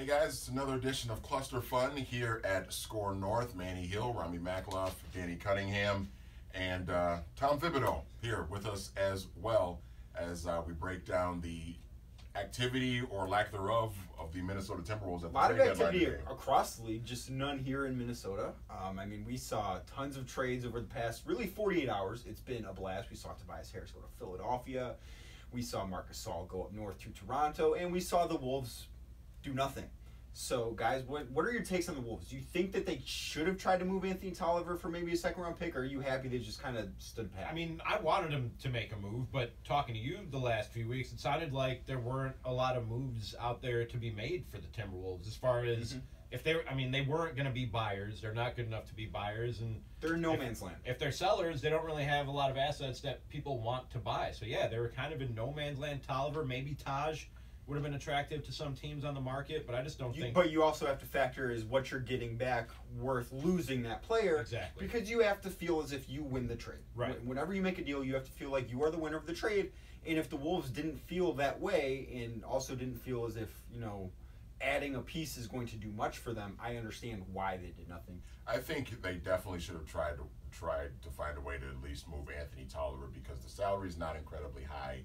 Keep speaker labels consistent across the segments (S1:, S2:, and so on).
S1: Hey guys, it's another edition of Cluster Fun here at Score North. Manny Hill, Rami Makloff, Danny Cunningham, and Tom Thibodeau here with us as well as we break down the activity or lack thereof of the Minnesota Timberwolves. At
S2: A lot of
S1: the trade deadline
S2: activity
S1: today.
S2: across the league, just none here in Minnesota. I mean, we saw tons of trades over the past, really 48 hours. It's been a blast. We saw Tobias Harris go to Philadelphia. We saw Marcus Gasol go up north to Toronto. And we saw the Wolves do nothing. So, guys, what are your takes on the Wolves? Do you think that they should have tried to move Anthony Tolliver for maybe a second-round pick, or are you happy they just kind of stood pat?
S3: I mean, I wanted him to make a move, but talking to you the last few weeks, it sounded like there weren't a lot of moves out there to be made for the Timberwolves as far as if they weren't going to be buyers. They're not good enough to be buyers, and
S2: they're in no man's land.
S3: If they're sellers, they don't really have a lot of assets that people want to buy. So, yeah, they were kind of in no man's land. Tolliver, maybe Taj would have been attractive to some teams on the market, but I just don't think.
S2: But you also have to factor is what you're getting back worth losing that player.
S3: Exactly.
S2: Because you have to feel as if you win the trade.
S3: Right.
S2: Whenever you make a deal, you have to feel like you are the winner of the trade. And if the Wolves didn't feel that way and also didn't feel as if, adding a piece is going to do much for them, I understand why they did nothing.
S1: I think they definitely should have tried to find a way to at least move Anthony Tolliver because the salary is not incredibly high.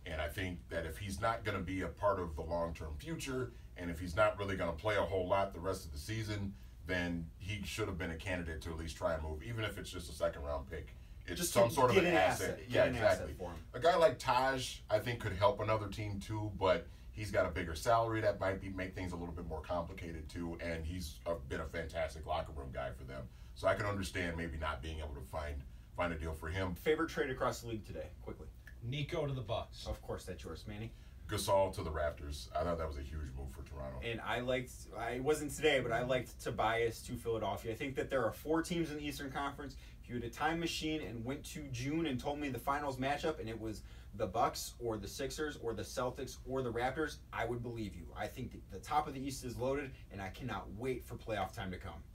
S1: And I think that if he's not going to be a part of the long-term future, and if he's not really going to play a whole lot the rest of the season, then he should have been a candidate to at least try and move, even if it's just a second-round pick. It's
S2: just
S1: some sort of an asset. Yeah,
S2: an
S1: exactly.
S2: asset for him.
S1: A guy like Taj, I think, could help another team too, but he's got a bigger salary that might make things a little bit more complicated too, and he's been a fantastic locker room guy for them. So I can understand maybe not being able to find a deal for him.
S2: Favorite trade across the league today, quickly.
S3: Nico to the Bucks.
S2: Of course, that's yours, Manny.
S1: Gasol to the Raptors. I thought that was a huge move for Toronto.
S2: And it wasn't today, but I liked Tobias to Philadelphia. I think that there are 4 teams in the Eastern Conference. If you had a time machine and went to June and told me the finals matchup and it was the Bucks or the Sixers or the Celtics or the Raptors, I would believe you. I think the top of the East is loaded, and I cannot wait for playoff time to come.